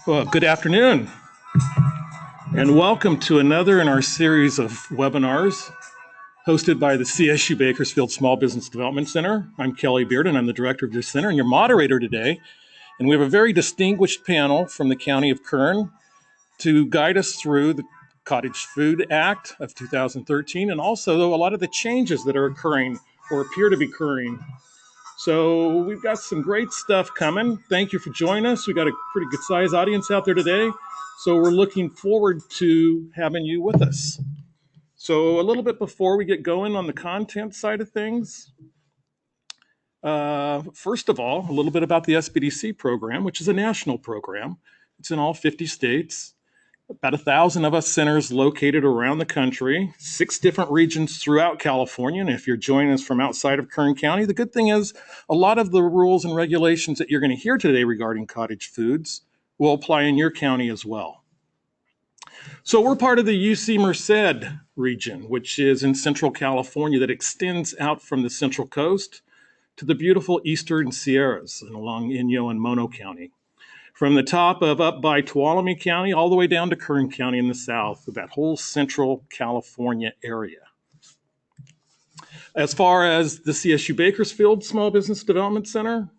Well, good afternoon, and welcome to another in our series of webinars hosted by the CSU Bakersfield Small Business Development Center. I'm Kelly Beard, and I'm the director of this center and your moderator today. And we have a very distinguished panel from the County of Kern to guide us through the Cottage Food Act of 2013, and also a lot of the changes that are occurring or appear to be occurring. So we've got some great stuff coming. Thank you for joining us. We've got a pretty good sized audience out there today. So we're looking forward to having you with us. So a little bit before we get going on the content side of things, first of all, a little bit about the SBDC program, which is a national program. It's in all 50 states. About 1,000 of us centers located around the country, 6 different regions throughout California. And if you're joining us from outside of Kern County, the good thing is a lot of the rules and regulations that you're going to hear today regarding cottage foods will apply in your county as well. So we're part of the UC Merced region, which is in Central California that extends out from the Central Coast to the beautiful Eastern Sierras and along Inyo and Mono County. From the top of up by Tuolumne County all the way down to Kern County in the south, that whole Central California area. As far as the CSU Bakersfield Small Business Development Center,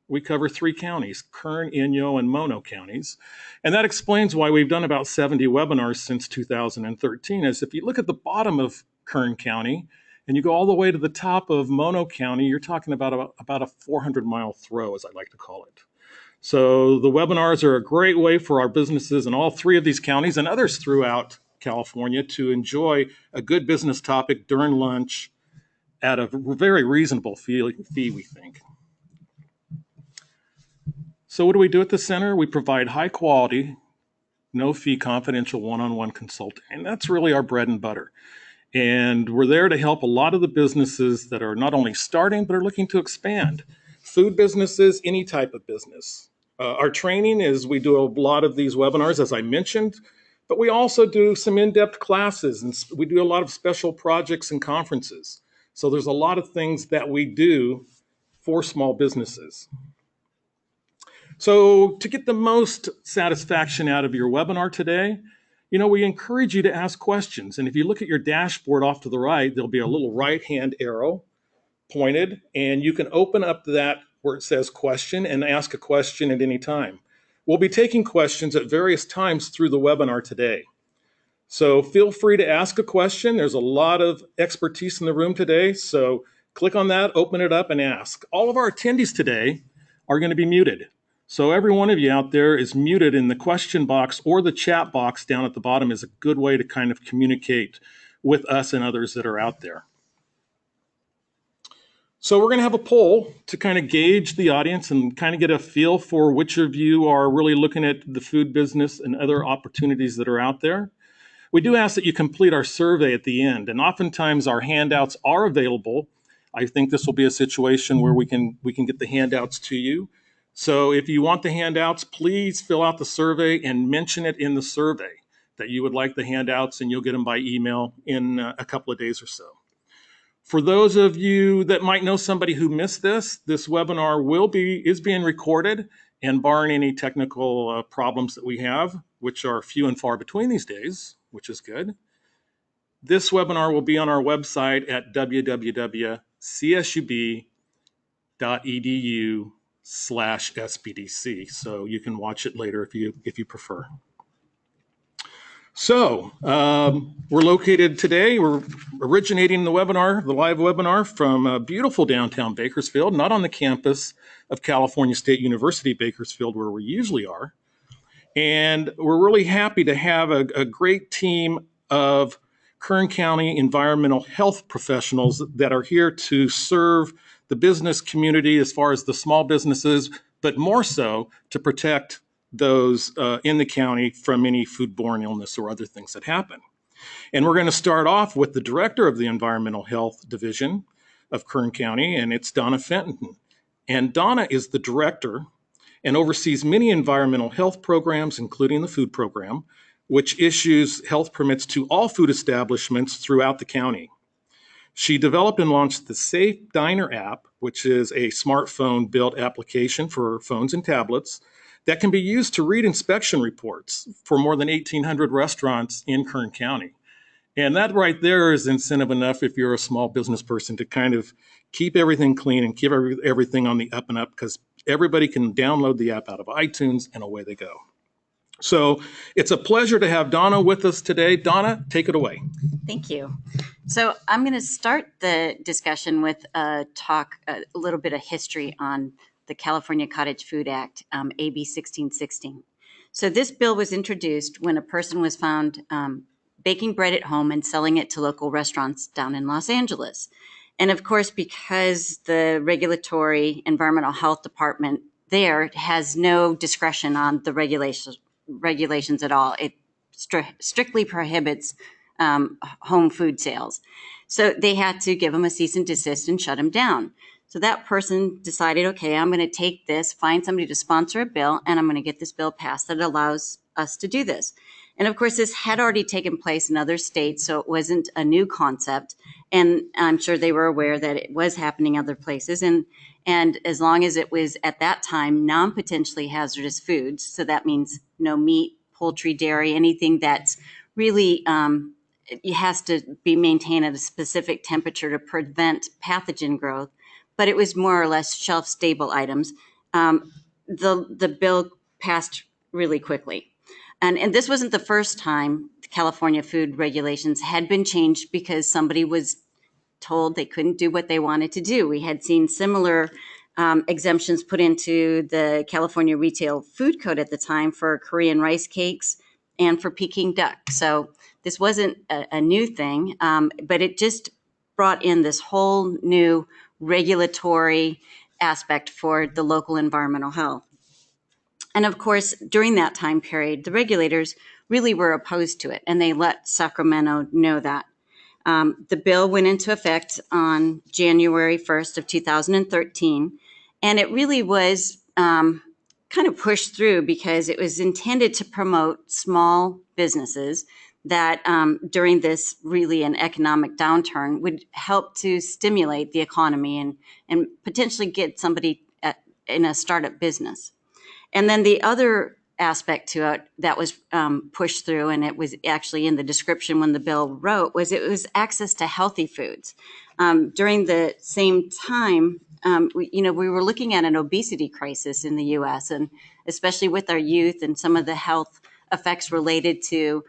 we cover 3 counties, Kern, Inyo, and Mono counties. And that explains why we've done about 70 webinars since 2013, as if you look at the bottom of Kern County and you go all the way to the top of Mono County, you're talking about a 400-mile throw, as I like to call it. So the webinars are a great way for our businesses in all 3 of these counties and others throughout California to enjoy a good business topic during lunch at a very reasonable fee, we think. So what do we do at the center? We provide high quality, no fee, confidential one-on-one consulting. And that's really our bread and butter. And we're there to help a lot of the businesses that are not only starting, but are looking to expand. Food businesses, any type of business. Our training is we do a lot of these webinars, as I mentioned, but we also do some in-depth classes and we do a lot of special projects and conferences. So there's a lot of things that we do for small businesses. So to get the most satisfaction out of your webinar today, we encourage you to ask questions. And if you look at your dashboard off to the right, there'll be a little right-hand arrow pointed, and you can open up that where it says question and ask a question at any time. We'll be taking questions at various times through the webinar today. So feel free to ask a question. There's a lot of expertise in the room today, so click on that, open it up, and ask. All of our attendees today are going to be muted. So every one of you out there is muted in the question box, or the chat box down at the bottom is a good way to kind of communicate with us and others that are out there. So we're going to have a poll to kind of gauge the audience and kind of get a feel for which of you are really looking at the food business and other opportunities that are out there. We do ask that you complete our survey at the end, and oftentimes our handouts are available. I think this will be a situation where we can get the handouts to you. So if you want the handouts, please fill out the survey and mention it in the survey that you would like the handouts, and you'll get them by email in a couple of days or so. For those of you that might know somebody who missed this webinar is being recorded, and barring any technical problems that we have, which are few and far between these days, which is good, this webinar will be on our website at www.csub.edu/SBDC. So you can watch it later if you prefer. So we're located today, we're originating the live webinar from beautiful downtown Bakersfield, not on the campus of California State University, Bakersfield, where we usually are. And we're really happy to have a great team of Kern County environmental health professionals that are here to serve the business community as far as the small businesses, but more so to protect those in the county from any foodborne illness or other things that happen. And we're going to start off with the director of the Environmental Health Division of Kern County, and it's Donna Fenton. And Donna is the director and oversees many environmental health programs, including the food program, which issues health permits to all food establishments throughout the county. She developed and launched the Safe Diner app, which is a smartphone-built application for phones and tablets that can be used to read inspection reports for more than 1,800 restaurants in Kern County. And that right there is incentive enough if you're a small business person to kind of keep everything clean and keep everything on the up and up, because everybody can download the app out of iTunes and away they go. So it's a pleasure to have Donna with us today. Donna, take it away. Thank you. So I'm going to start the discussion with a little bit of history on the California Cottage Food Act, AB 1616. So this bill was introduced when a person was found baking bread at home and selling it to local restaurants down in Los Angeles. And of course, because the regulatory environmental health department there has no discretion on the regulations at all, it strictly prohibits home food sales. So they had to give him a cease and desist and shut him down. So that person decided, okay, I'm going to take this, find somebody to sponsor a bill, and I'm going to get this bill passed that allows us to do this. And of course, this had already taken place in other states, so it wasn't a new concept. And I'm sure they were aware that it was happening other places. And as long as it was at that time non-potentially hazardous foods, so that means no meat, poultry, dairy, anything that's really it has to be maintained at a specific temperature to prevent pathogen growth, but it was more or less shelf-stable items. The bill passed really quickly. And this wasn't the first time the California food regulations had been changed because somebody was told they couldn't do what they wanted to do. We had seen similar exemptions put into the California Retail Food Code at the time for Korean rice cakes and for Peking duck. So this wasn't a new thing, but it just brought in this whole new regulatory aspect for the local environmental health. And of course, during that time period, the regulators really were opposed to it, and they let Sacramento know that. The bill went into effect on January 1st of 2013, and it really was kind of pushed through because it was intended to promote small businesses that during this really an economic downturn would help to stimulate the economy and potentially get somebody in a startup business. And then the other aspect to it that was pushed through, and it was actually in the description when the bill wrote, was it was access to healthy foods. During the same time, we were looking at an obesity crisis in the U.S., and especially with our youth and some of the health effects related to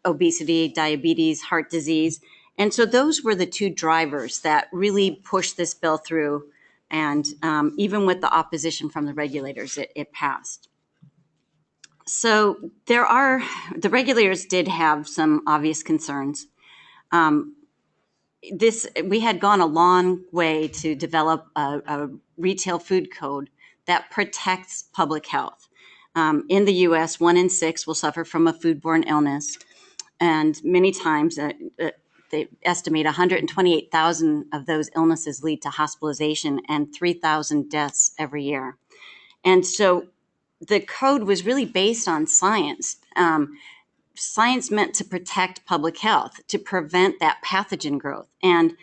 obesity, diabetes, heart disease. And so those were the two drivers that really pushed this bill through. And even with the opposition from the regulators, it passed. So the regulators did have some obvious concerns. We had gone a long way to develop a retail food code that protects public health. In the U.S., 1 in 6 will suffer from a foodborne illness, and many times they estimate 128,000 of those illnesses lead to hospitalization and 3,000 deaths every year. And so the code was really based on science. Science meant to protect public health, to prevent that pathogen growth. And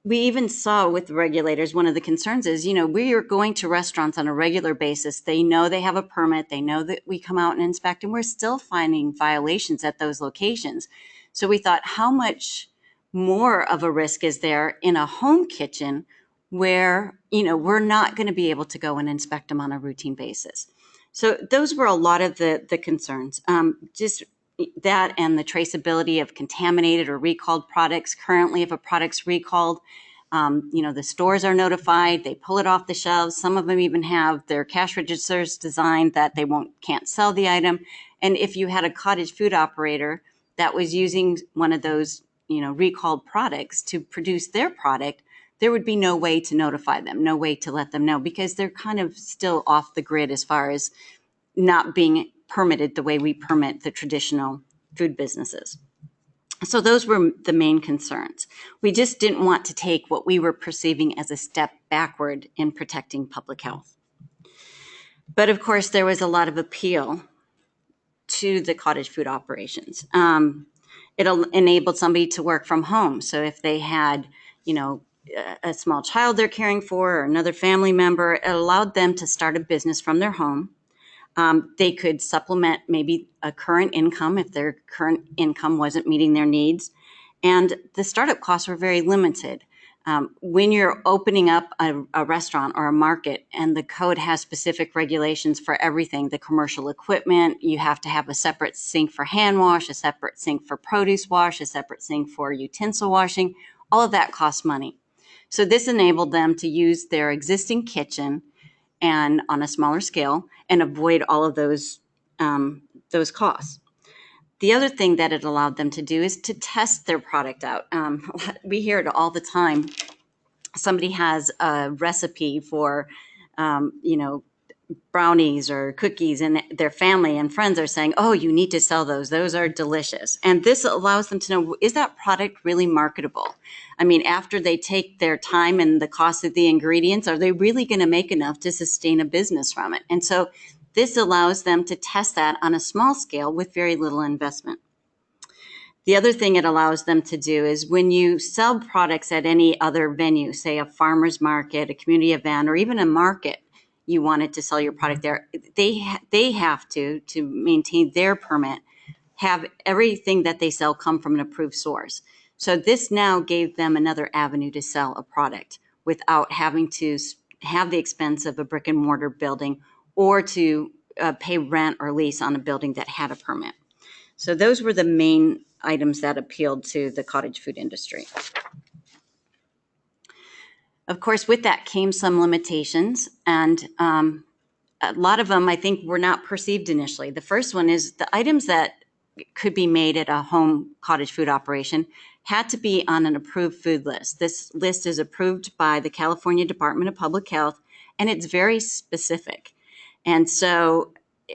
we even saw with the regulators, one of the concerns is, we are going to restaurants on a regular basis. They know they have a permit. They know that we come out and inspect, and we're still finding violations at those locations. So we thought, how much more of a risk is there in a home kitchen where, we're not going to be able to go and inspect them on a routine basis? So those were a lot of the concerns. Just that and the traceability of contaminated or recalled products. Currently, if a product's recalled, the stores are notified, they pull it off the shelves. Some of them even have their cash registers designed that they can't sell the item. And if you had a cottage food operator that was using one of those, recalled products to produce their product, there would be no way to notify them, no way to let them know, because they're kind of still off the grid as far as not being permitted the way we permit the traditional food businesses. So those were the main concerns. We just didn't want to take what we were perceiving as a step backward in protecting public health. But of course, there was a lot of appeal to the cottage food operations. It enabled somebody to work from home. So if they had, a small child they're caring for or another family member, it allowed them to start a business from their home. They could supplement maybe a current income if their current income wasn't meeting their needs. And the startup costs were very limited. When you're opening up a restaurant or a market and the code has specific regulations for everything, the commercial equipment, you have to have a separate sink for hand wash, a separate sink for produce wash, a separate sink for utensil washing, all of that costs money. So this enabled them to use their existing kitchen and on a smaller scale and avoid all of those costs. The other thing that it allowed them to do is to test their product out. We hear it all the time. Somebody has a recipe for, brownies or cookies, and their family and friends are saying, oh, you need to sell those. Those are delicious. And this allows them to know, is that product really marketable? I mean, after they take their time and the cost of the ingredients, are they really going to make enough to sustain a business from it? And so this allows them to test that on a small scale with very little investment. The other thing it allows them to do is when you sell products at any other venue, say a farmer's market, a community event, or even a market, you wanted to sell your product there, they have to maintain their permit, have everything that they sell come from an approved source. So this now gave them another avenue to sell a product without having to have the expense of a brick and mortar building or to pay rent or lease on a building that had a permit. So those were the main items that appealed to the cottage food industry. Of course, with that came some limitations, and a lot of them I think were not perceived initially. The first one is the items that could be made at a home cottage food operation had to be on an approved food list. This list is approved by the California Department of Public Health, and it's very specific. And so,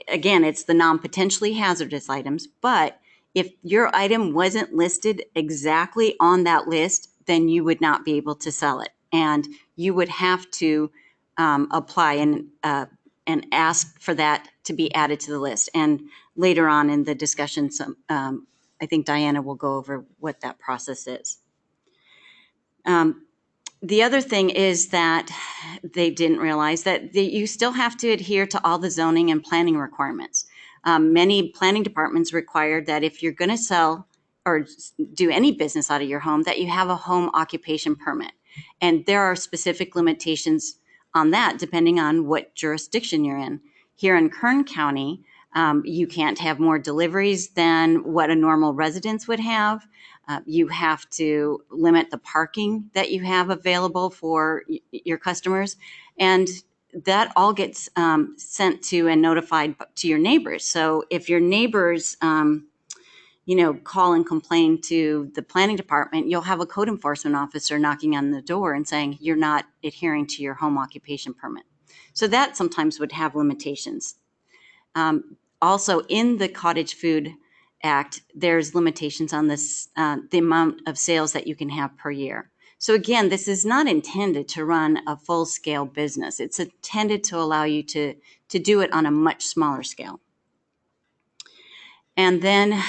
again, it's the non-potentially hazardous items, but if your item wasn't listed exactly on that list, then you would not be able to sell it. And you would have to apply and ask for that to be added to the list. And later on in the discussion, I think Diana will go over what that process is. The other thing is that they didn't realize that you still have to adhere to all the zoning and planning requirements. Many planning departments require that if you're going to sell or do any business out of your home, that you have a home occupation permit. And there are specific limitations on that depending on what jurisdiction you're in. Here in Kern County, you can't have more deliveries than what a normal residence would have. You have to limit the parking that you have available for your customers. And that all gets sent to and notified to your neighbors. So if your neighbors, call and complain to the planning department, you'll have a code enforcement officer knocking on the door and saying you're not adhering to your home occupation permit. So that sometimes would have limitations. Also, in the Cottage Food Act, there's limitations on this, the amount of sales that you can have per year. So again, this is not intended to run a full-scale business. It's intended to allow you to do it on a much smaller scale. And then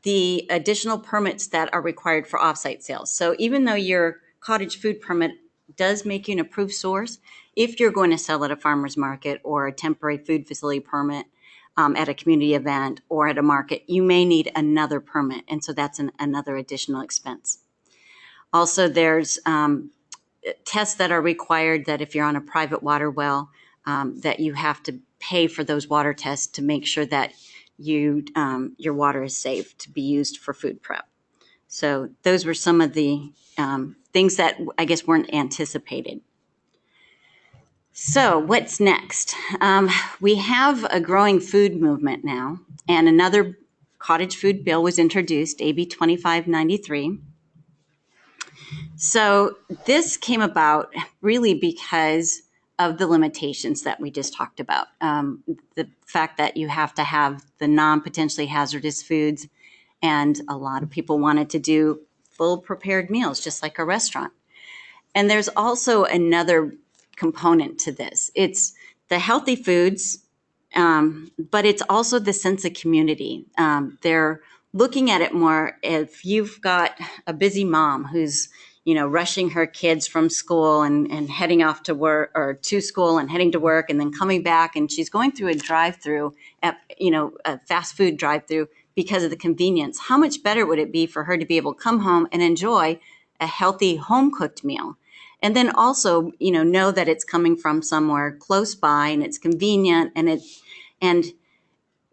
the additional permits that are required for offsite sales. So even though your cottage food permit does make you an approved source, if you're going to sell at a farmer's market or a temporary food facility permit at a community event or at a market, you may need another permit. And so that's another additional expense. Also, there's tests that are required that if you're on a private water well, that you have to pay for those water tests to make sure that your water is safe to be used for food prep. So those were some of the things that I guess weren't anticipated. So what's next? We have a growing food movement now, and another cottage food bill was introduced, AB 2593. So this came about really because of the limitations that we just talked about. The fact that you have to have the non-potentially hazardous foods, and a lot of people wanted to do full prepared meals, just like a restaurant. And there's also another component to this. It's the healthy foods, but it's also the sense of community. They're looking at it more if you've got a busy mom who's rushing her kids from school and heading off to work or to school and heading to work and then coming back. And she's going through a drive-through at, a fast food drive-through because of the convenience. How much better would it be for her to be able to come home and enjoy a healthy home-cooked meal? And then also, know that it's coming from somewhere close by and it's convenient and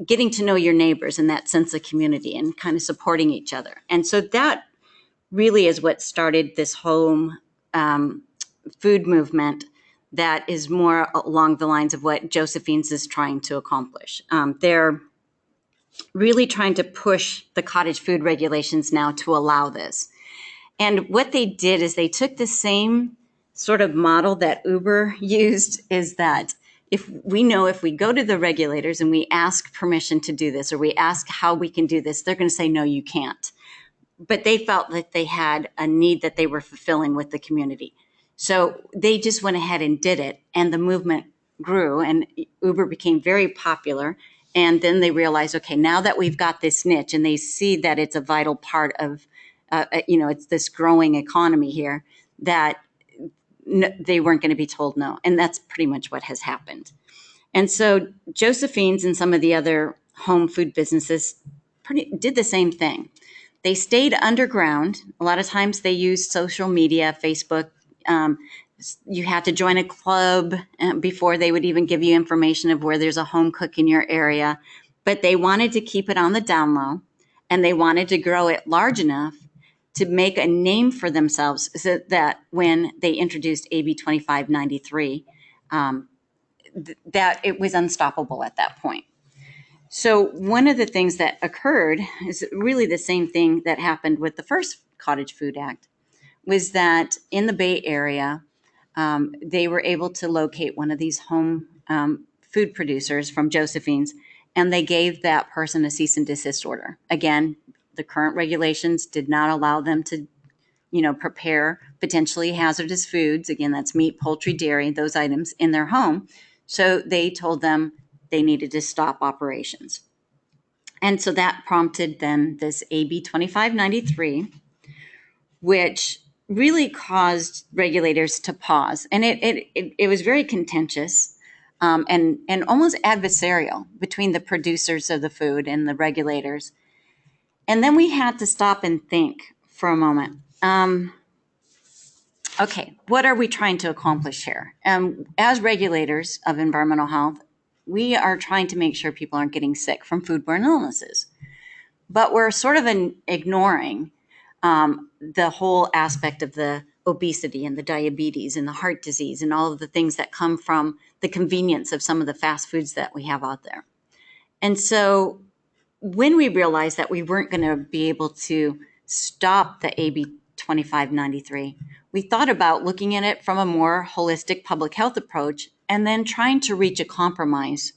getting to know your neighbors and that sense of community and kind of supporting each other. And so that really is what started this home food movement that is more along the lines of what Josephine's is trying to accomplish. They're really trying to push the cottage food regulations now to allow this. And what they did is they took the same sort of model that Uber used, is that if we go to the regulators and we ask permission to do this, or we ask how we can do this, they're going to say, no, you can't. But they felt that they had a need that they were fulfilling with the community. So they just went ahead and did it, and the movement grew, and Uber became very popular. And then they realized, okay, now that we've got this niche, and they see that it's a vital part of, it's this growing economy here, that they weren't going to be told no. And that's pretty much what has happened. And so Josephine's and some of the other home food businesses did the same thing. They stayed underground. A lot of times they used social media, Facebook. You had to join a club before they would even give you information of where there's a home cook in your area. But they wanted to keep it on the down low, and they wanted to grow it large enough to make a name for themselves, so that when they introduced AB 2593, that it was unstoppable at that point. So one of the things that occurred is really the same thing that happened with the first Cottage Food Act, was that in the Bay Area, they were able to locate one of these home food producers from Josephine's, and they gave that person a cease and desist order. Again, the current regulations did not allow them to, prepare potentially hazardous foods. Again, that's meat, poultry, dairy, those items in their home. So they told them they needed to stop operations. And so that prompted then this AB 2593, which really caused regulators to pause. And it was very contentious and almost adversarial between the producers of the food and the regulators. And then we had to stop and think for a moment. Okay, what are we trying to accomplish here? As regulators of environmental health, we are trying to make sure people aren't getting sick from foodborne illnesses. But we're sort of ignoring the whole aspect of the obesity and the diabetes and the heart disease and all of the things that come from the convenience of some of the fast foods that we have out there. And so when we realized that we weren't going to be able to stop the AB 2593, we thought about looking at it from a more holistic public health approach and then trying to reach a compromise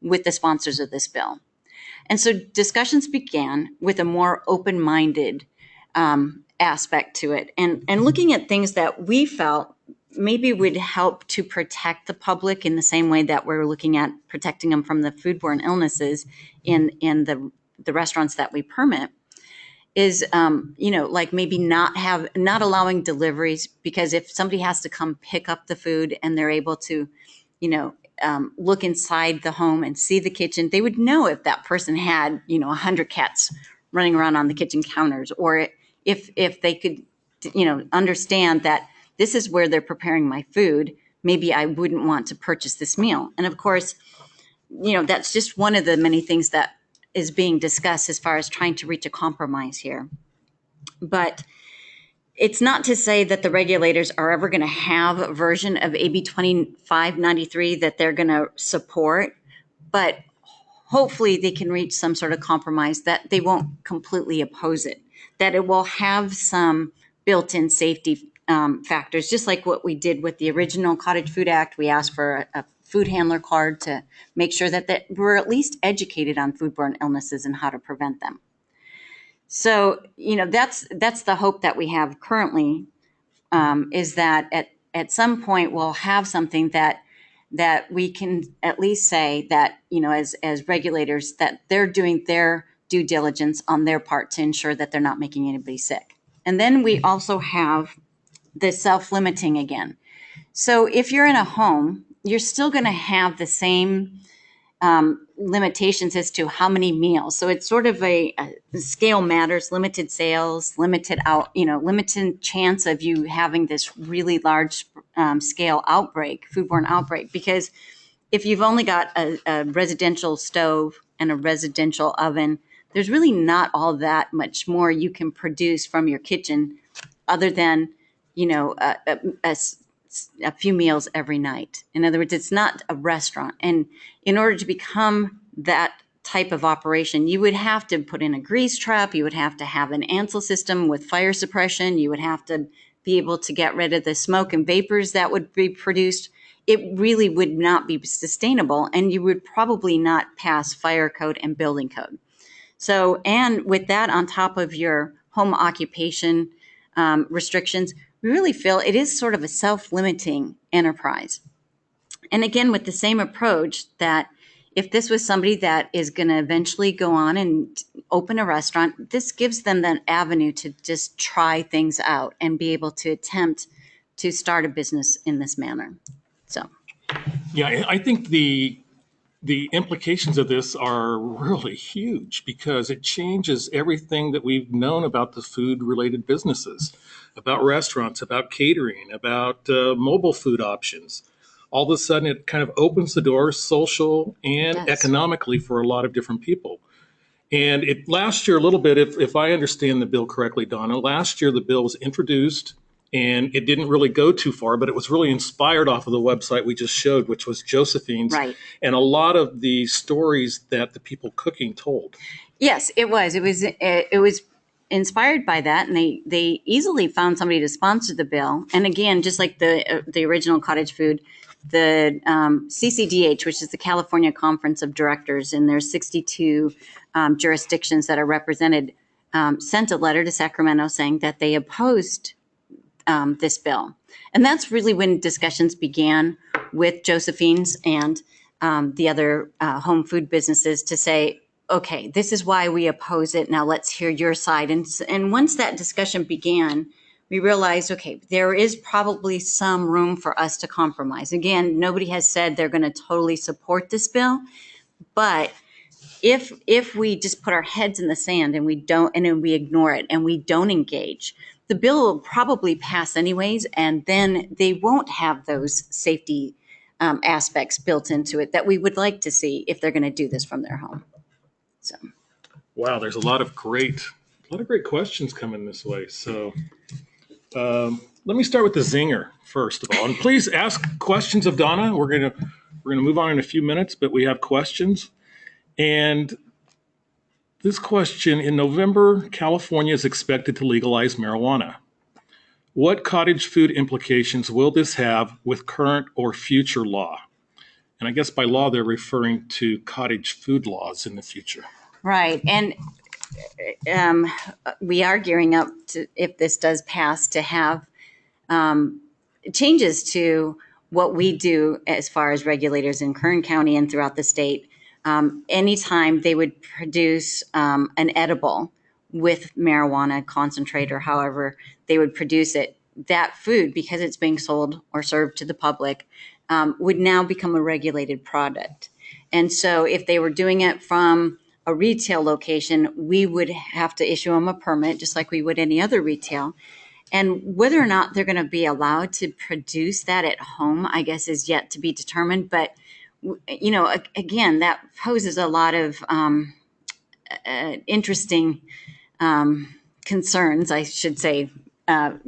with the sponsors of this bill. And so discussions began with a more open-minded aspect to it, and looking at things that we felt maybe would help to protect the public in the same way that we're looking at protecting them from the foodborne illnesses in the restaurants that we permit, is like maybe not allowing deliveries, because if somebody has to come pick up the food and they're able to look inside the home and see the kitchen, they would know if that person had 100 cats running around on the kitchen counters, or if they could understand that this is where they're preparing my food, maybe I wouldn't want to purchase this meal. And of course, that's just one of the many things that is being discussed as far as trying to reach a compromise here. But it's not to say that the regulators are ever going to have a version of AB 2593 that they're going to support, but hopefully they can reach some sort of compromise that they won't completely oppose it, that it will have some built-in safety factors, just like what we did with the original Cottage Food Act. We asked for a food handler card to make sure that we're at least educated on foodborne illnesses and how to prevent them. So, that's the hope that we have currently, is that at some point we'll have something that we can at least say that, as regulators, that they're doing their due diligence on their part to ensure that they're not making anybody sick. And then we also have the self-limiting again. So if you're in a home, you're still going to have the same limitations as to how many meals. So it's sort of the scale matters, limited sales, limited limited chance of you having this really large scale outbreak, foodborne outbreak. Because if you've only got a residential stove and a residential oven, there's really not all that much more you can produce from your kitchen other than, a few meals every night. In other words, it's not a restaurant. And in order to become that type of operation, you would have to put in a grease trap. You would have to have an Ansel system with fire suppression. You would have to be able to get rid of the smoke and vapors that would be produced. It really would not be sustainable, and you would probably not pass fire code and building code. So, and with that on top of your home occupation restrictions, we really feel it is sort of a self-limiting enterprise. And again, with the same approach that if this was somebody that is going to eventually go on and open a restaurant, this gives them that avenue to just try things out and be able to attempt to start a business in this manner. So, Yeah, I think the implications of this are really huge because it changes everything that we've known about the food related businesses, about restaurants, about catering, about mobile food options. All of a sudden, it kind of opens the door social and yes. economically for a lot of different people. And it last year, a little bit, if I understand the bill correctly, Donna, last year the bill was introduced and it didn't really go too far, but it was really inspired off of the website we just showed, which was Josephine's, Right. and a lot of the stories that the people cooking told. Yes, it was. It was inspired by that, and they easily found somebody to sponsor the bill. And again, just like the original cottage food, the CCDH, which is the California Conference of Directors, and there's 62 jurisdictions that are represented, sent a letter to Sacramento saying that they opposed this bill. And that's really when discussions began with Josephine's and the other home food businesses to say, okay, this is why we oppose it. Now let's hear your side. And once that discussion began, we realized, okay, there is probably some room for us to compromise. Again, nobody has said they're going to totally support this bill, but if we just put our heads in the sand and we ignore it and we don't engage, the bill will probably pass anyways, and then they won't have those safety aspects built into it that we would like to see if they're going to do this from their home. So, wow, there's a lot of great questions coming this way. So let me start with the zinger first of all, and please ask questions of Donna. We're gonna move on in a few minutes, but we have questions. And this question: in November, California is expected to legalize marijuana. What cottage food implications will this have with current or future law? And I guess by law, they're referring to cottage food laws in the future. right. And we are gearing up to, if this does pass, to have changes to what we do as far as regulators in Kern County and throughout the state. Anytime they would produce an edible with marijuana concentrate or however they would produce it, that food, because it's being sold or served to the public, would now become a regulated product. And so if they were doing it from a retail location, we would have to issue them a permit just like we would any other retail. And whether or not they're going to be allowed to produce that at home, I guess, is yet to be determined. But, again, that poses a lot of interesting concerns, I should say,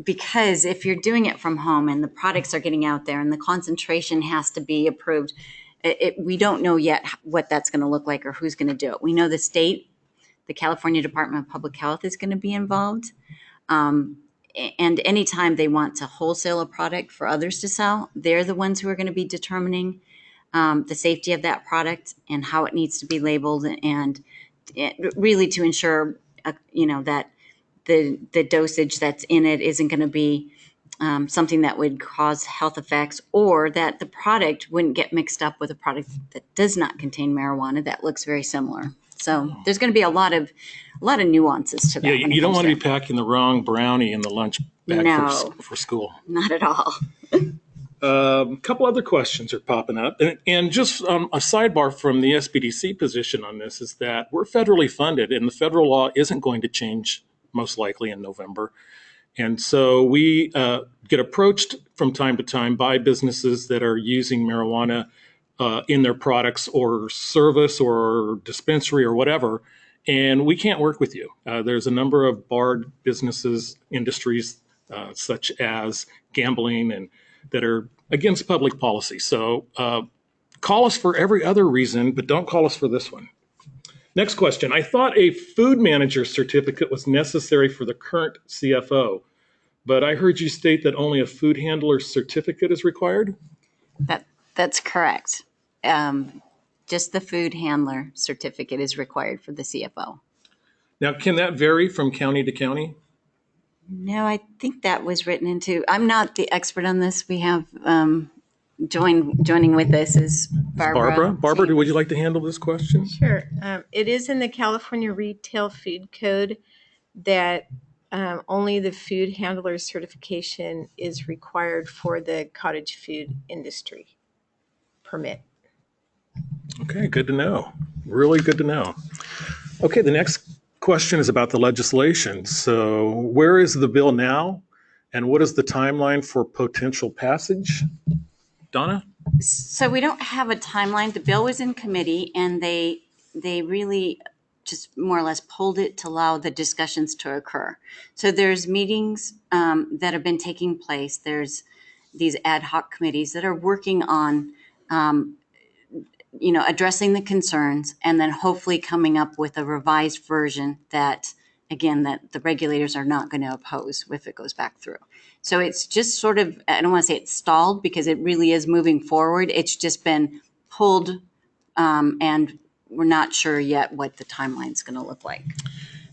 because if you're doing it from home and the products are getting out there and the concentration has to be approved, we don't know yet what that's going to look like or who's going to do it. We know the state, the California Department of Public Health is going to be involved. And anytime they want to wholesale a product for others to sell, they're the ones who are going to be determining the safety of that product and how it needs to be labeled, and really to ensure, that the dosage that's in it isn't going to be something that would cause health effects, or that the product wouldn't get mixed up with a product that does not contain marijuana that looks very similar. So there's going to be a lot of nuances to that. Yeah, you don't want to be packing the wrong brownie in the lunch bag for school. Not at all. A couple other questions are popping up. And just a sidebar from the SBDC position on this is that we're federally funded, and the federal law isn't going to change most likely in November. And so we get approached from time to time by businesses that are using marijuana in their products or service or dispensary or whatever, and we can't work with you. There's a number of barred businesses, industries, such as gambling, and that are against public policy. So call us for every other reason, but don't call us for this one. Next question. I thought a food manager certificate was necessary for the current CFO, but I heard you state that only a food handler certificate is required? That's correct. Just the food handler certificate is required for the CFO. Now, can that vary from county to county? No, I think that was written into. I'm not the expert on this. We have joining with us is Barbara. Barbara, would you like to handle this question? Sure. It is in the California Retail Food Code that only the food handler certification is required for the cottage food industry permit. Okay, good to know. Really good to know. Okay, the next question is about the legislation. So where is the bill now, and what is the timeline for potential passage? Donna? So we don't have a timeline. The bill was in committee, and they really just more or less pulled it to allow the discussions to occur. So there's meetings that have been taking place. There's these ad hoc committees that are working on addressing the concerns, and then hopefully coming up with a revised version that, again, that the regulators are not going to oppose if it goes back through. So it's just sort of, I don't want to say it's stalled, because it really is moving forward. It's just been pulled, and we're not sure yet what the timeline is going to look like.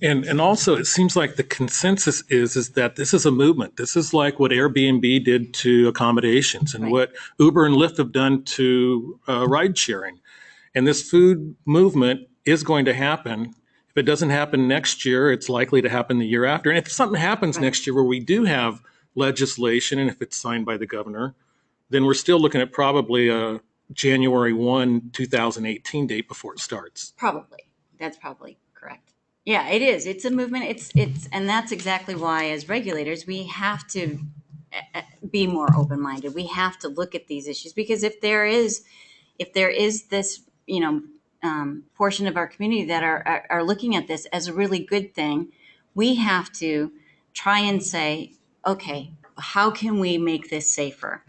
And also, it seems like the consensus is that this is a movement. This is like what Airbnb did to accommodations, and Right. what Uber and Lyft have done to ride sharing. And this food movement is going to happen. If it doesn't happen next year, it's likely to happen the year after. And if something happens Right. next year where we do have legislation, and if it's signed by the governor, then we're still looking at probably a January 1, 2018 date before it starts. Probably. That's probably correct. Yeah, it is. It's a movement. And that's exactly why, as regulators, we have to be more open-minded. We have to look at these issues, because if there is this, portion of our community that are looking at this as a really good thing, we have to try and say, okay, how can we make this safer?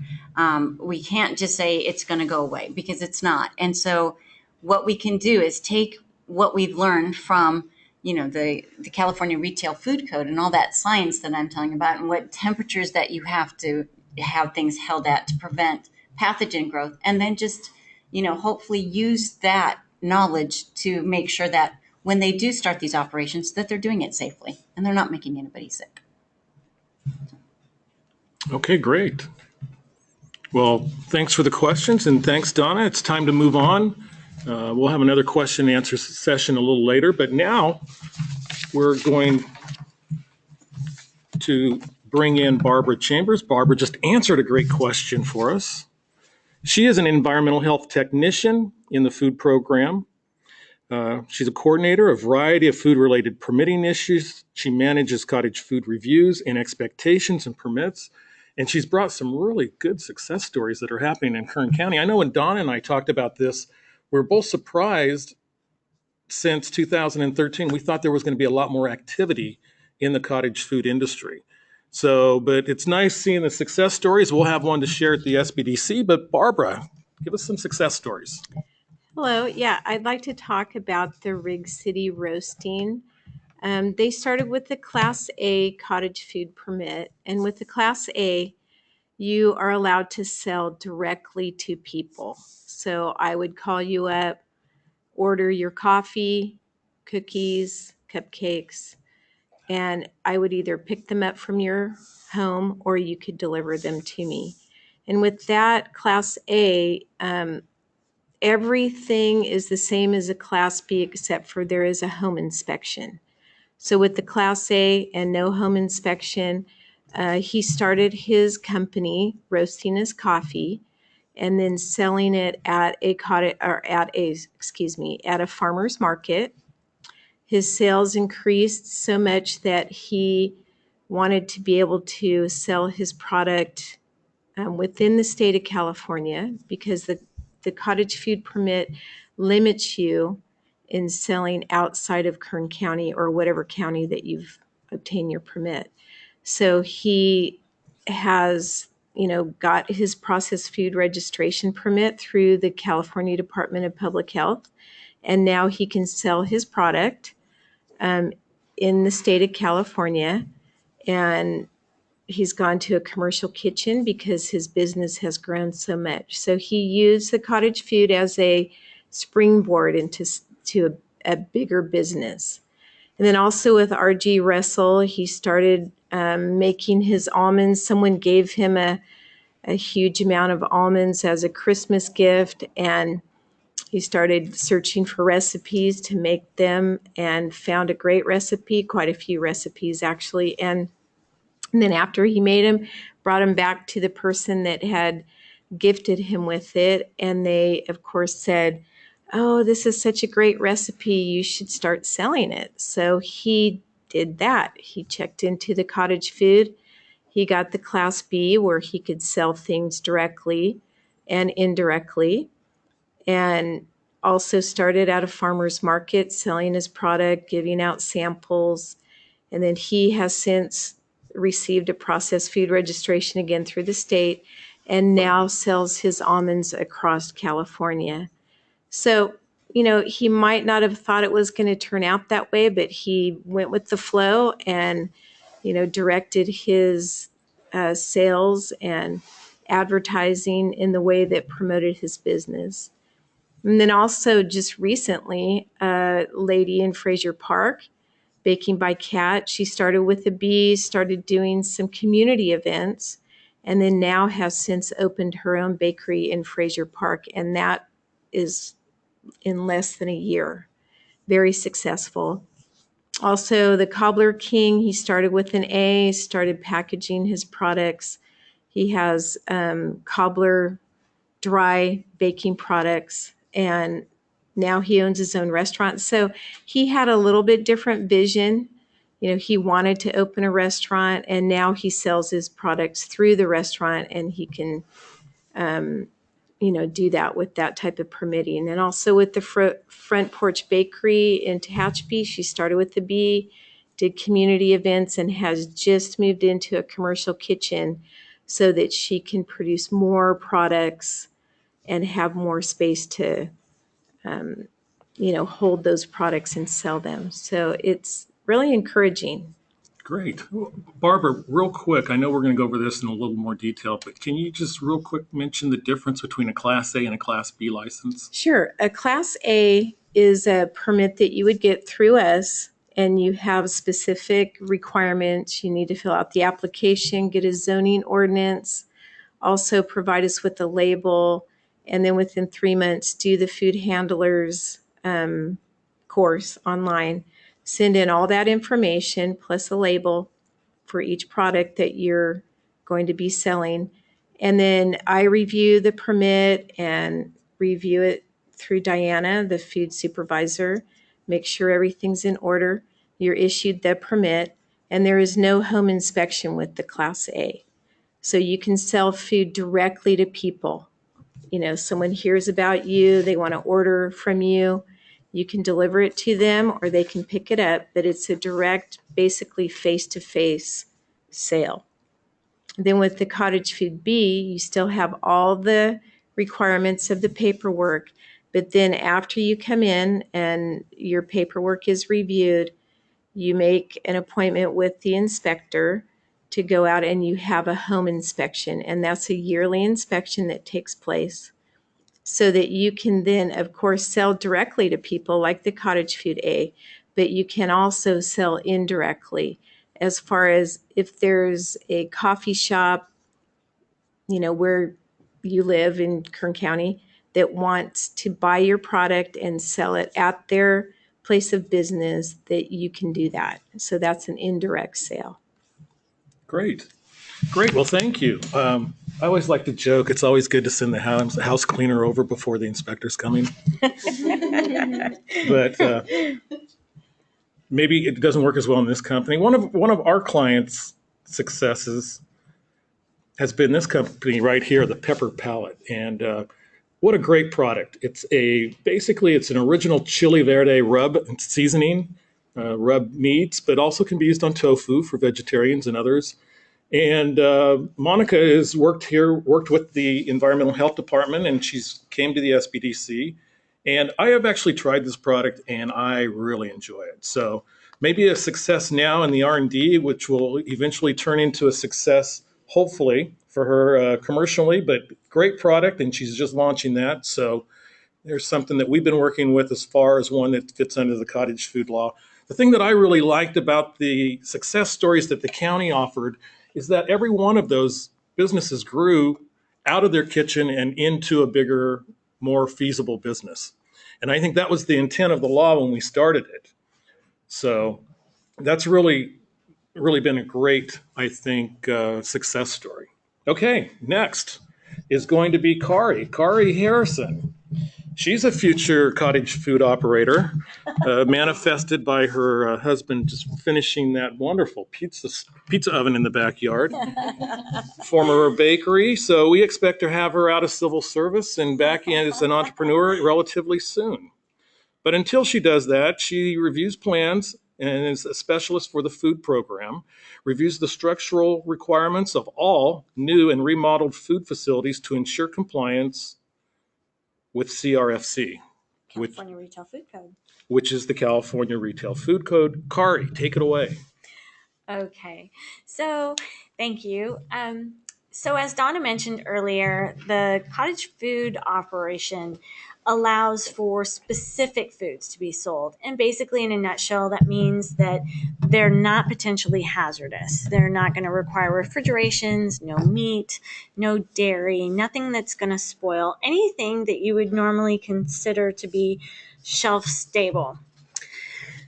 We can't just say it's going to go away, because it's not. And so what we can do is take what we've learned from the California Retail Food Code and all that science that I'm telling about, and what temperatures that you have to have things held at to prevent pathogen growth, and then just hopefully use that knowledge to make sure that when they do start these operations, that they're doing it safely and they're not making anybody sick. Okay, great. Well, thanks for the questions, and thanks, Donna. It's time to move on. We'll have another question and answer session a little later, but now we're going to bring in Barbara Chambers. Barbara just answered a great question for us. She is an environmental health technician in the food program. She's a coordinator of a variety of food-related permitting issues. She manages cottage food reviews and expectations and permits. And she's brought some really good success stories that are happening in Kern County. I know when Donna and I talked about this, we're both surprised. Since 2013, we thought there was going to be a lot more activity in the cottage food industry. So, but it's nice seeing the success stories. We'll have one to share at the SBDC, but Barbara, give us some success stories. Hello. Yeah, I'd like to talk about the Rig City roasting. They started with the Class A cottage food permit, and with the Class A, you are allowed to sell directly to people. So I would call you up, order your coffee, cookies, cupcakes, and I would either pick them up from your home or you could deliver them to me. And with that Class A, everything is the same as a Class B except for there is a home inspection. So with the Class A and no home inspection, he started his company roasting his coffee and then selling it at a cottage or at a farmer's market. His sales increased so much that he wanted to be able to sell his product within the state of California, because the cottage food permit limits you in selling outside of Kern County or whatever county that you've obtained your permit. So he has, got his processed food registration permit through the California Department of Public Health, and now he can sell his product in the state of California. And he's gone to a commercial kitchen because his business has grown so much. So he used the cottage food as a springboard into a bigger business. And then also with RG Russell, he started making his almonds. Someone gave him a huge amount of almonds as a Christmas gift, and he started searching for recipes to make them and found a great recipe, quite a few recipes actually. And then after he made them, brought them back to the person that had gifted him with it. And they, of course, said, "Oh, this is such a great recipe. You should start selling it." So he did that. He checked into the cottage food. He got the Class B where he could sell things directly and indirectly, and also started at a farmer's market selling his product, giving out samples. And then he has since received a processed food registration again through the state and now sells his almonds across California. So, he might not have thought it was going to turn out that way, but he went with the flow and, directed his sales and advertising in the way that promoted his business. And then also just recently, a lady in Fraser Park, Baking by Cat, she started with a B, started doing some community events, and then now has since opened her own bakery in Fraser Park, and that is in less than a year. Very successful. Also, the Cobbler King, he started with an A, started packaging his products. He has cobbler dry baking products, and now he owns his own restaurant. So he had a little bit different vision. He wanted to open a restaurant, and now he sells his products through the restaurant, and he can, do that with that type of permitting. And also with the Front Porch Bakery in Tehachapi, she started with the B, did community events, and has just moved into a commercial kitchen so that she can produce more products and have more space to, hold those products and sell them. So it's really encouraging. Great. Barbara, real quick, I know we're going to go over this in a little more detail, but can you just real quick mention the difference between a Class A and a Class B license? Sure. A Class A is a permit that you would get through us, and you have specific requirements. You need to fill out the application, get a zoning ordinance, also provide us with a label, and then within 3 months do the food handlers course online. Send in all that information plus a label for each product that you're going to be selling. And then I review the permit and review it through Diana, the food supervisor, make sure everything's in order. You're issued the permit, and there is no home inspection with the Class A. So you can sell food directly to people. Someone hears about you, they want to order from you. You can deliver it to them or they can pick it up, but it's a direct, basically face-to-face sale. Then with the cottage food B, you still have all the requirements of the paperwork, but then after you come in and your paperwork is reviewed, you make an appointment with the inspector to go out and you have a home inspection, and that's a yearly inspection that takes place so that you can then, of course, sell directly to people like the cottage food A, but you can also sell indirectly as far as if there's a coffee shop, where you live in Kern County that wants to buy your product and sell it at their place of business, that you can do that. So that's an indirect sale. Great. Great. Well, thank you. I always like to joke. It's always good to send the house cleaner over before the inspector's coming. But maybe it doesn't work as well in this company. One of our clients' successes has been this company right here, the Pepper Palette, and what a great product! Basically it's an original chili verde rub and seasoning, rub meats, but also can be used on tofu for vegetarians and others. And Monica has worked with the Environmental Health Department, and she's came to the SBDC. And I have actually tried this product, and I really enjoy it. So maybe a success now in the R&D, which will eventually turn into a success, hopefully, for her commercially. But great product, and she's just launching that. So there's something that we've been working with as far as one that fits under the cottage food law. The thing that I really liked about the success stories that the county offered is that every one of those businesses grew out of their kitchen and into a bigger, more feasible business. And I think that was the intent of the law when we started it. So that's really been a great, I think, success story. Okay, next is going to be Kari Harrison. She's a future cottage food operator, manifested by her husband just finishing that wonderful pizza oven in the backyard. Former bakery, so we expect to have her out of civil service and back in as an entrepreneur relatively soon. But until she does that, she reviews plans and is a specialist for the food program, reviews the structural requirements of all new and remodeled food facilities to ensure compliance with CRFC, California Retail Food Code. which is the California Retail Food Code. Kari, take it away. Okay, so thank you. So as Donna mentioned earlier, the cottage food operation allows for specific foods to be sold. And basically, in a nutshell, that means that they're not potentially hazardous. They're not going to require refrigerations, no meat, no dairy, nothing that's going to spoil, anything that you would normally consider to be shelf stable.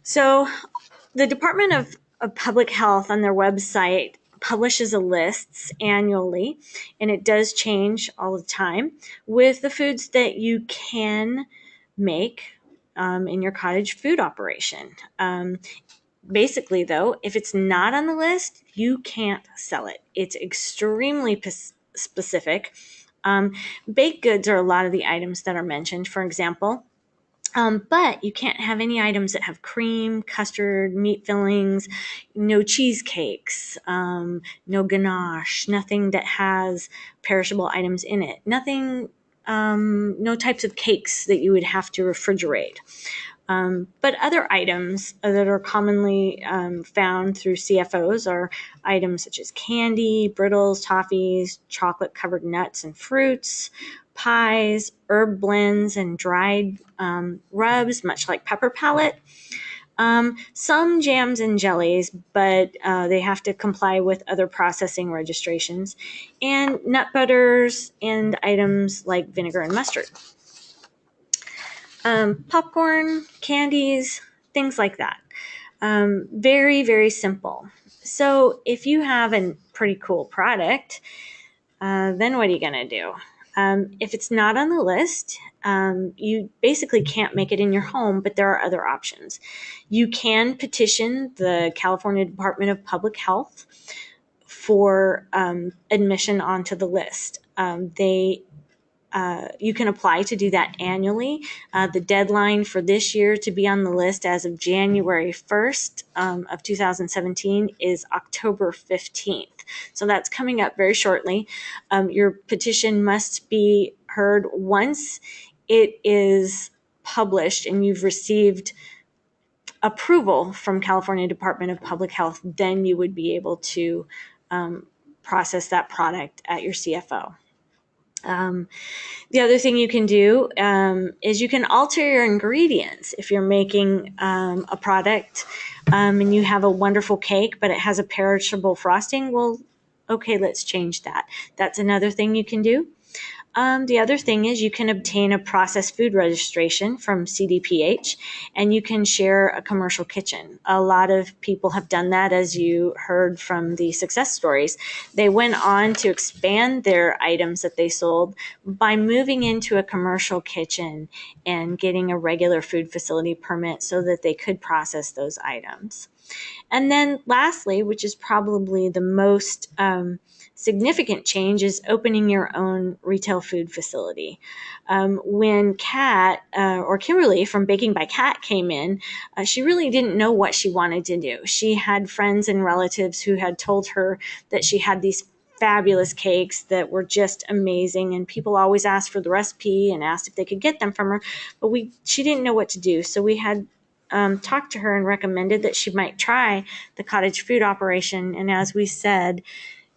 So the Department of Public Health on their website publishes a lists annually, and it does change all the time, with the foods that you can make in your cottage food operation. Basically, though, if it's not on the list, you can't sell it. It's extremely specific. Baked goods are a lot of the items that are mentioned, for example. But you can't have any items that have cream, custard, meat fillings, no cheesecakes, no ganache, nothing that has perishable items in it, nothing, no types of cakes that you would have to refrigerate. But other items that are commonly found through CFOs are items such as candy, brittles, toffees, chocolate-covered nuts and fruits, pies, herb blends, and dried rubs, much like Pepper Palette. Some jams and jellies, but they have to comply with other processing registrations, and nut butters and items like vinegar and mustard. Popcorn, candies, things like that. Very, very simple. So if you have a pretty cool product, then what are you going to do? If it's not on the list, you basically can't make it in your home, but there are other options. You can petition the California Department of Public Health for admission onto the list. You can apply to do that annually. The deadline for this year to be on the list as of January 1st of 2017 is October 15th. So that's coming up very shortly. Your petition must be heard once it is published and you've received approval from California Department of Public Health. Then you would be able to process that product at your CFO. The other thing you can do is you can alter your ingredients. If you're making a product and you have a wonderful cake, but it has a perishable frosting, well, okay, let's change that. That's another thing you can do. The other thing is you can obtain a processed food registration from CDPH, and you can share a commercial kitchen. A lot of people have done that, as you heard from the success stories. They went on to expand their items that they sold by moving into a commercial kitchen and getting a regular food facility permit so that they could process those items. And then lastly, which is probably the most significant change, is opening your own retail food facility. When Kat, or Kimberly from Baking by Kat, came in, she really didn't know what she wanted to do. She had friends and relatives who had told her that she had these fabulous cakes that were just amazing, and people always asked for the recipe and asked if they could get them from her, but she didn't know what to do. So we had talked to her and recommended that she might try the cottage food operation. And as we said,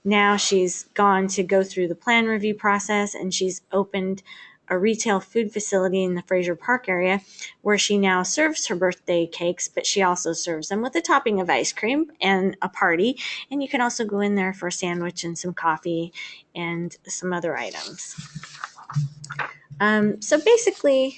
now she's gone to go through the plan review process, and she's opened a retail food facility in the Fraser Park area where she now serves her birthday cakes, but she also serves them with a topping of ice cream and a party. And you can also go in there for a sandwich and some coffee and some other items. So basically,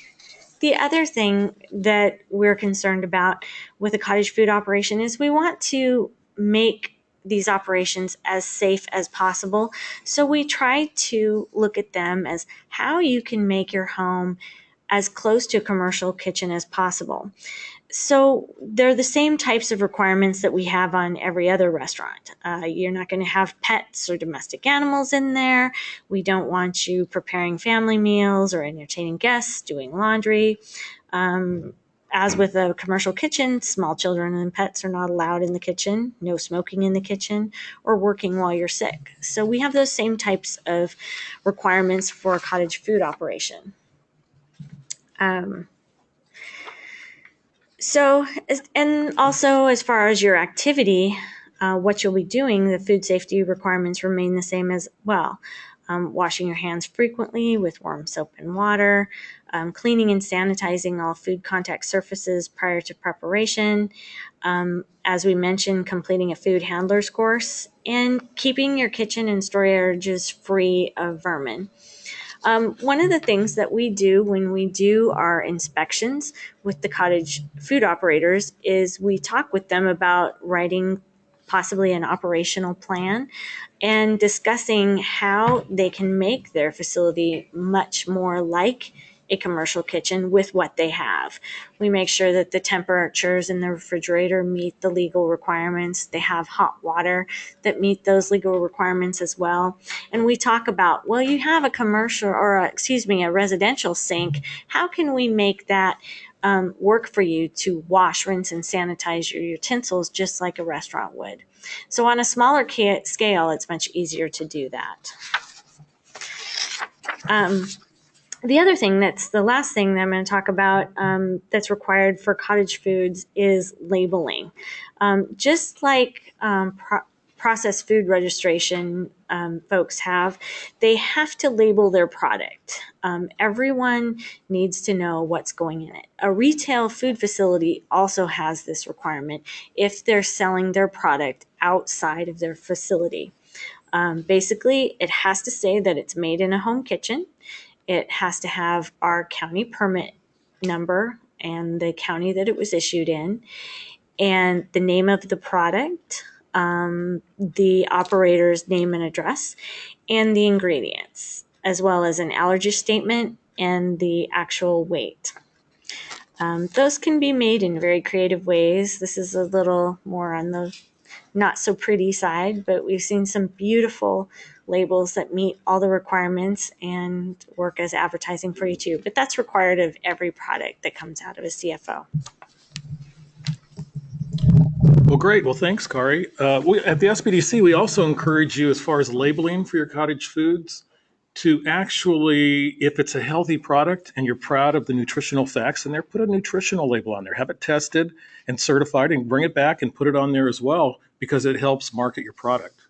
the other thing that we're concerned about with a cottage food operation is we want to make these operations as safe as possible. So we try to look at them as how you can make your home as close to a commercial kitchen as possible. So they're the same types of requirements that we have on every other restaurant. You're not going to have pets or domestic animals in there. We don't want you preparing family meals or entertaining guests, doing laundry. As with a commercial kitchen, small children and pets are not allowed in the kitchen, no smoking in the kitchen, or working while you're sick. So we have those same types of requirements for a cottage food operation. So, and also as far as your activity, what you'll be doing, the food safety requirements remain the same as well. Washing your hands frequently with warm soap and water, cleaning and sanitizing all food contact surfaces prior to preparation, as we mentioned, completing a food handlers course, and keeping your kitchen and storages free of vermin. One of the things that we do when we do our inspections with the cottage food operators is we talk with them about writing possibly an operational plan and discussing how they can make their facility much more like a commercial kitchen with what they have. We make sure that the temperatures in the refrigerator meet the legal requirements. They have hot water that meet those legal requirements as well. And we talk about, well, you have a commercial or a residential sink. How can we make that work for you to wash, rinse, and sanitize your utensils just like a restaurant would? So on a smaller scale, it's much easier to do that. The other thing that's the last thing that I'm going to talk about that's required for cottage foods is labeling. Just like processed food registration folks have, they have to label their product. Everyone needs to know what's going in it. A retail food facility also has this requirement if they're selling their product outside of their facility. Basically, it has to say that it's made in a home kitchen. It has to have our county permit number and the county that it was issued in, and the name of the product, the operator's name and address, and the ingredients, as well as an allergy statement and the actual weight. Those can be made in very creative ways. This is a little more on the not so pretty side, but we've seen some beautiful labels that meet all the requirements and work as advertising for you too. But that's required of every product that comes out of a CFO. Well, great. Well, thanks, Kari. At the SBDC, we also encourage you, as far as labeling for your cottage foods, to actually, if it's a healthy product and you're proud of the nutritional facts in there, put a nutritional label on there. Have it tested and certified and bring it back and put it on there as well, because it helps market your product.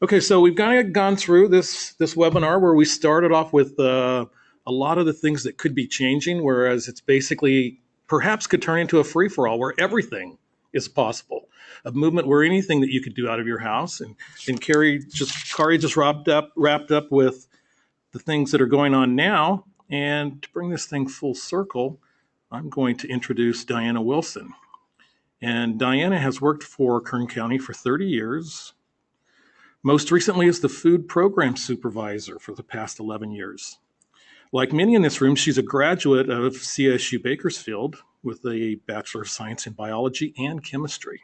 Okay, so we've kind of gone through this webinar where we started off with a lot of the things that could be changing, whereas it's basically perhaps could turn into a free-for-all where everything is possible. A movement where anything that you could do out of your house. And Kari just wrapped up with the things that are going on now. And to bring this thing full circle, I'm going to introduce Diana Wilson. And Diana has worked for Kern County for 30 years, most recently as the food program supervisor for the past 11 years. Like many in this room, she's a graduate of CSU Bakersfield with a Bachelor of Science in Biology and Chemistry.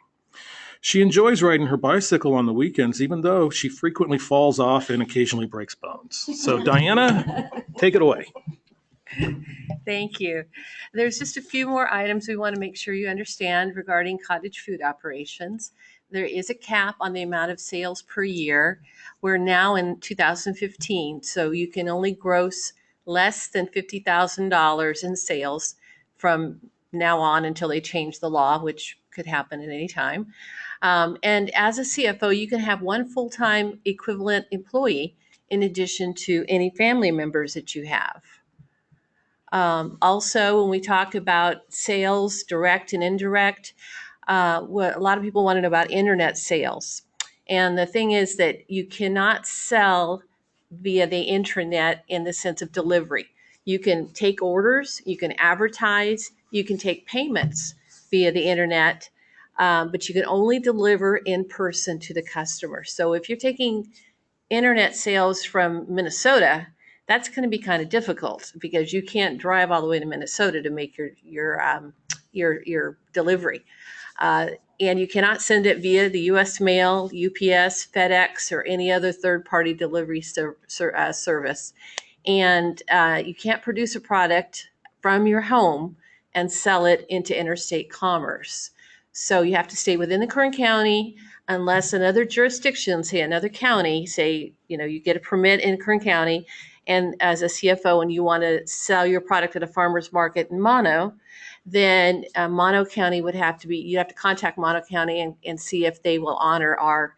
She enjoys riding her bicycle on the weekends, even though she frequently falls off and occasionally breaks bones. So Diana, take it away. Thank you. There's just a few more items we want to make sure you understand regarding cottage food operations. There is a cap on the amount of sales per year. We're now in 2015, so you can only gross less than $50,000 in sales from now on until they change the law, which could happen at any time. And as a CFO, you can have one full-time equivalent employee in addition to any family members that you have. Also, when we talk about sales, direct and indirect, what a lot of people want to know about internet sales. And the thing is that you cannot sell via the internet in the sense of delivery. You can take orders, you can advertise, you can take payments via the internet, but you can only deliver in person to the customer. So if you're taking internet sales from Minnesota, that's going to be kind of difficult because you can't drive all the way to Minnesota to make your delivery. And you cannot send it via the U.S. Mail, UPS, FedEx, or any other third-party delivery service. And you can't produce a product from your home and sell it into interstate commerce. So you have to stay within the Kern County unless another jurisdiction, say another county, say, you get a permit in Kern County, and as a CFO and you want to sell your product at a farmer's market in Mono, then Mono County you'd have to contact Mono County and see if they will honor our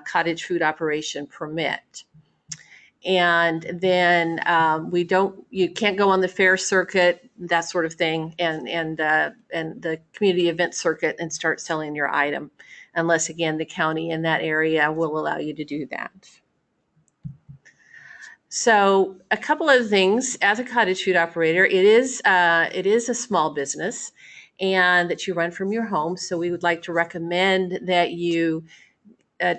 cottage food operation permit. And then you can't go on the fair circuit, that sort of thing, and the community event circuit and start selling your item, unless again the county in that area will allow you to do that. So a couple of things as a cottage food operator, it is a small business, and that you run from your home. So we would like to recommend that you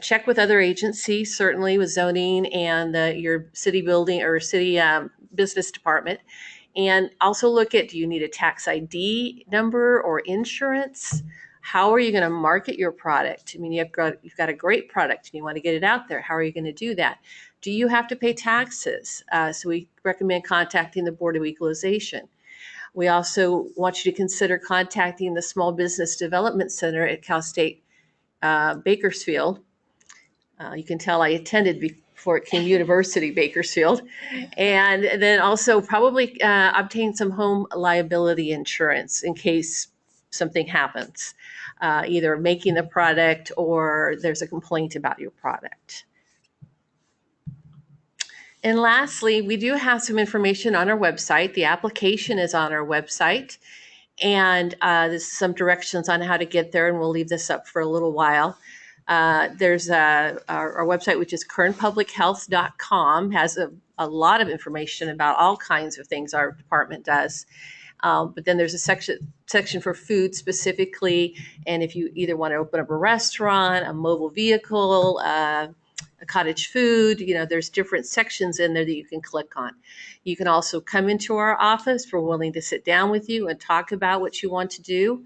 check with other agencies, certainly with zoning and your city building or city business department. And also look at, do you need a tax ID number or insurance? How are you going to market your product? I mean, you've got a great product and you want to get it out there. How are you going to do that? Do you have to pay taxes? So we recommend contacting the Board of Equalization. We also want you to consider contacting the Small Business Development Center at Cal State Bakersfield. You can tell I attended before it came University Bakersfield. And then also probably obtain some home liability insurance in case something happens, either making the product or there's a complaint about your product. And lastly, we do have some information on our website. The application is on our website. And there's some directions on how to get there, and we'll leave this up for a little while. There's our website, which is kernpublichealth.com, has a lot of information about all kinds of things our department does. But then there's a section for food specifically. And if you either want to open up a restaurant, a mobile vehicle, a cottage food, there's different sections in there that you can click on. You can also come into our office. We're willing to sit down with you and talk about what you want to do.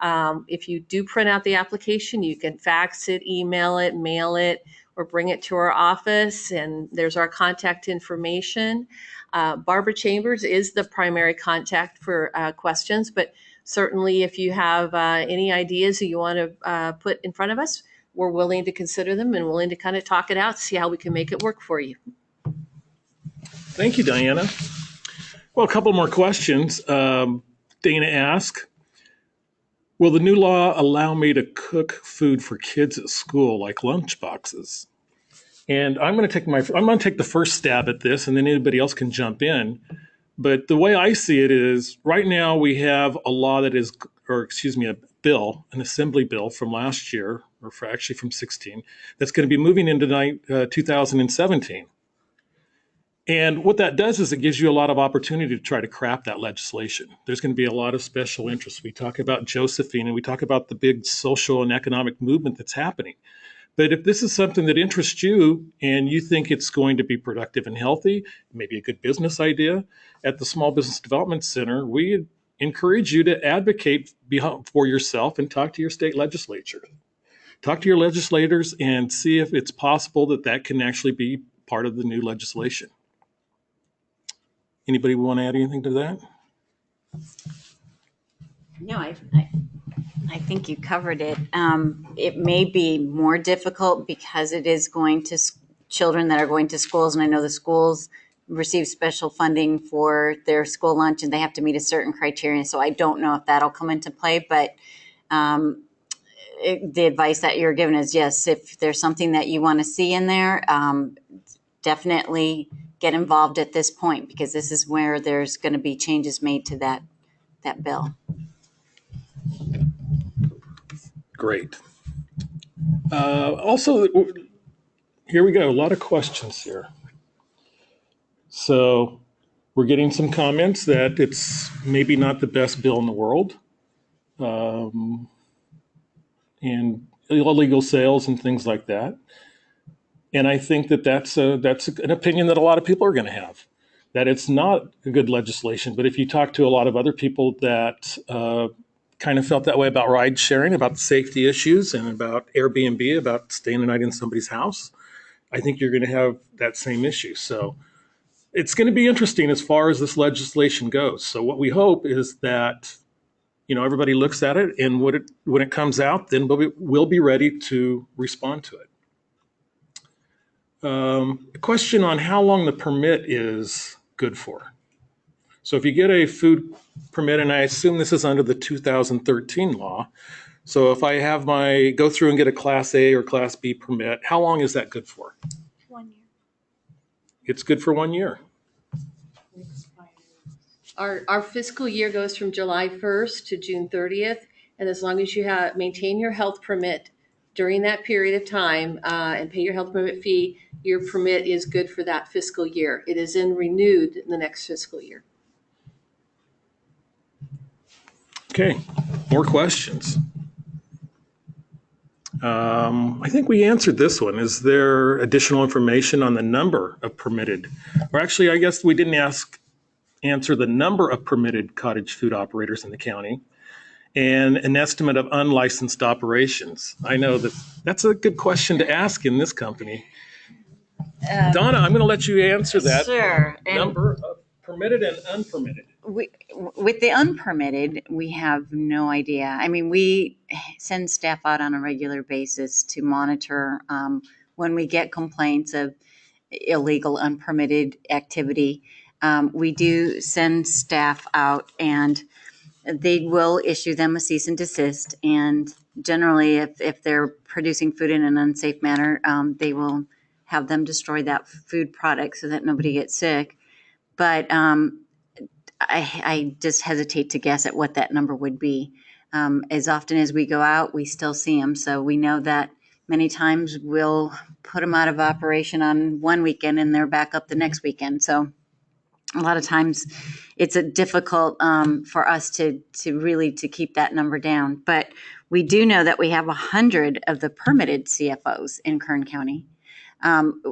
If you do print out the application, you can fax it, email it, mail it, or bring it to our office. And there's our contact information. Barbara Chambers is the primary contact for questions, but certainly if you have any ideas that you want to put in front of us, we're willing to consider them and willing to kind of talk it out, see how we can make it work for you. Thank you, Diana. Well, a couple more questions. Dana asked, will the new law allow me to cook food for kids at school, like lunch boxes? And I'm going to take the first stab at this, and then anybody else can jump in. But the way I see it is, right now we have a law that is, a bill, an assembly bill from last year, or from 16, that's going to be moving into 2017. And what that does is it gives you a lot of opportunity to try to craft that legislation. There's going to be a lot of special interests. We talk about Josephine and we talk about the big social and economic movement that's happening. But if this is something that interests you and you think it's going to be productive and healthy, maybe a good business idea, at the Small Business Development Center, we encourage you to advocate for yourself and talk to your state legislature. Talk to your legislators and see if it's possible that that can actually be part of the new legislation. Anybody want to add anything to that? No, I think you covered it. It may be more difficult because it is going to children that are going to schools, and I know the schools receive special funding for their school lunch, and they have to meet a certain criteria. So I don't know if that'll come into play, but the advice that you're given is yes, if there's something that you want to see in there, definitely get involved at this point, because this is where there's going to be changes made to that bill. Great. Also, here we go. A lot of questions here. So we're getting some comments that it's maybe not the best bill in the world. And illegal sales and things like that. And I think that that's an opinion that a lot of people are going to have, that it's not a good legislation. But if you talk to a lot of other people that kind of felt that way about ride sharing, about the safety issues, and about Airbnb, about staying the night in somebody's house, I think you're going to have that same issue. So it's going to be interesting as far as this legislation goes. So what we hope is that everybody looks at it, and when it comes out, then we'll be ready to respond to it. A question on how long the permit is good for. So if you get a food permit, and I assume this is under the 2013 law, so if I have go through and get a Class A or Class B permit, how long is that good for? 1 year. It's good for 1 year. Our fiscal year goes from July 1st to June 30th, and as long as you maintain your health permit during that period of time and pay your health permit fee, your permit is good for that fiscal year. It is then renewed in the next fiscal year. Okay, more questions. I think we answered this one. Is there additional information on the number of permitted, or actually, I guess we didn't answer the number of permitted cottage food operators in the county and an estimate of unlicensed operations? I know that's a good question to ask in this company. Donna, I'm going to let you answer that. Sure. Number of permitted and unpermitted. With the unpermitted, we have no idea. I mean, we send staff out on a regular basis to monitor when we get complaints of illegal, unpermitted activity. We do send staff out, and they will issue them a cease and desist. And generally, if they're producing food in an unsafe manner, they will have them destroy that food product so that nobody gets sick. But I just hesitate to guess at what that number would be. As often as we go out, we still see them. So we know that many times we'll put them out of operation on one weekend and they're back up the next weekend. So a lot of times it's difficult for us to really keep that number down. But we do know that we have 100 of the permitted CFOs in Kern County.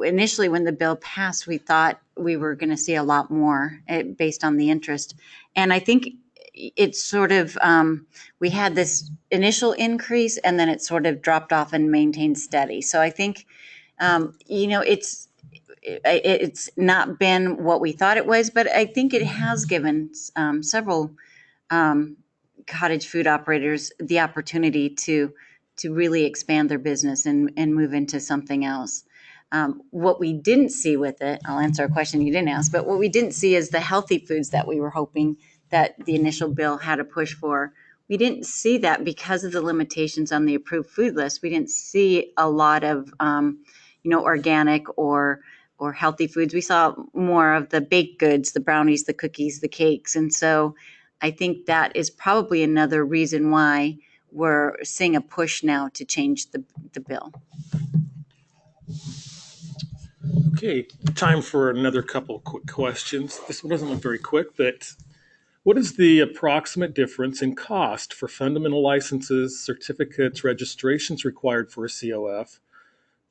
Initially, when the bill passed, we thought we were going to see a lot more based on the interest. And I think it's sort of, we had this initial increase and then it sort of dropped off and maintained steady. So I think, it's not been what we thought it was, but I think it has given several cottage food operators the opportunity to really expand their business and move into something else. What we didn't see with it, I'll answer a question you didn't ask, but what we didn't see is the healthy foods that we were hoping that the initial bill had a push for. We didn't see that because of the limitations on the approved food list. We didn't see a lot of, organic or healthy foods. We saw more of the baked goods, the brownies, the cookies, the cakes. And so I think that is probably another reason why we're seeing a push now to change the bill. Okay, time for another couple of quick questions. This one doesn't look very quick, but what is the approximate difference in cost for fundamental licenses, certificates, registrations required for a COF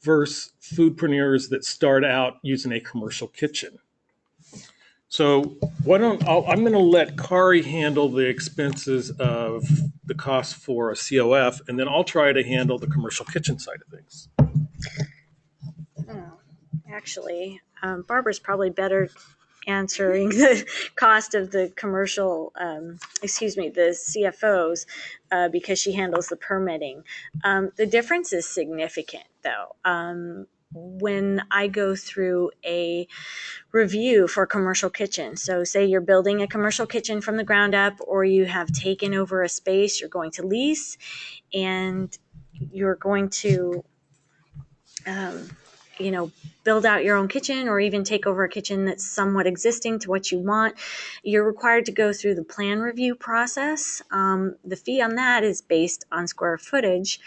versus foodpreneurs that start out using a commercial kitchen? So I'm going to let Kari handle the expenses of the cost for a COF, and then I'll try to handle the commercial kitchen side of things. Actually, Barbara's probably better answering the cost of the commercial, the CFOs, because she handles the permitting. The difference is significant, though. When I go through a review for a commercial kitchen, so say you're building a commercial kitchen from the ground up, or you have taken over a space you're going to lease, and you're going to build out your own kitchen, or even take over a kitchen that's somewhat existing to what you want, you're required to go through the plan review process. The fee on that is based on square footage.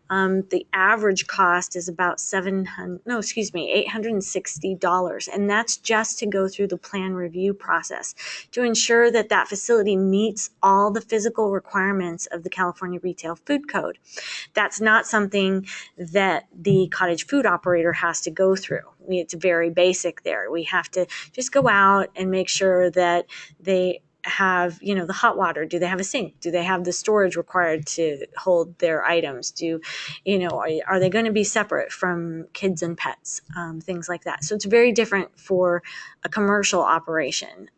The average cost is about $860, and that's just to go through the plan review process to ensure that that facility meets all the physical requirements of the California Retail Food Code. That's not something that the cottage food operator has to go through. It's very basic there. We have to just go out and make sure that they have, the hot water. Do they have a sink? Do they have the storage required to hold their items? Are they going to be separate from kids and pets? Things like that. So it's very different for a commercial operation.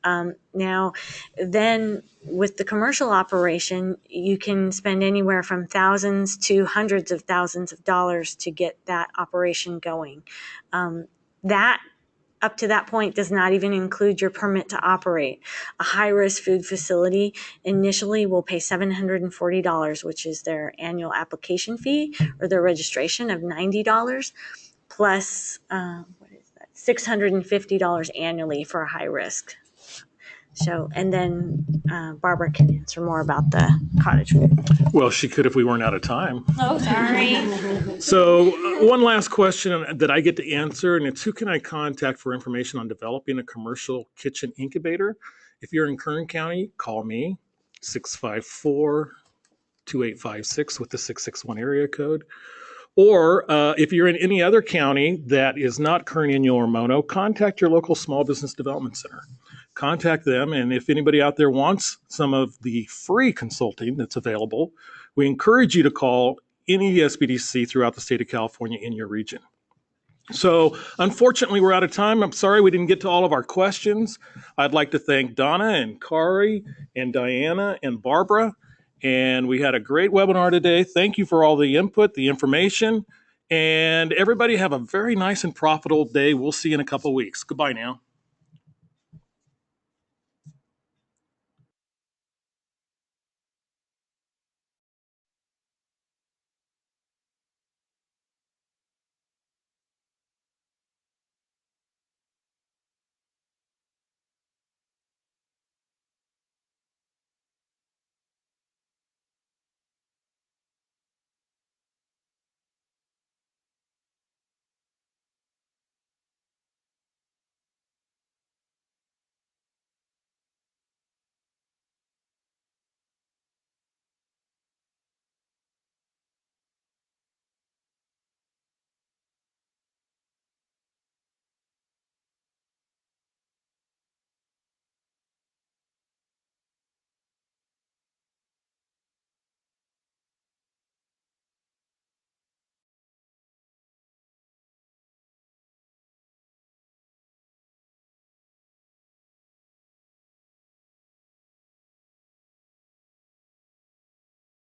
Now, then with the commercial operation, you can spend anywhere from thousands to hundreds of thousands of dollars to get that operation going. That up to that point does not even include your permit to operate. A high-risk food facility initially will pay $740, which is their annual application fee, or their registration of $90, plus $650 annually for a high risk. So, and then Barbara can answer more about the cottage food. Well, she could if we weren't out of time. Oh, sorry. So one last question that I get to answer, and it's who can I contact for information on developing a commercial kitchen incubator? If you're in Kern County, call me, 654-2856 with the 661 area code. Or if you're in any other county that is not Kern, Inyo, or Mono, contact your local small business development center. Contact them, and if anybody out there wants some of the free consulting that's available, we encourage you to call any SBDC throughout the state of California in your region. So unfortunately, we're out of time. I'm sorry we didn't get to all of our questions. I'd like to thank Donna and Kari and Diana and Barbara. And we had a great webinar today. Thank you for all the input, the information, and everybody have a very nice and profitable day. We'll see you in a couple of weeks. Goodbye now.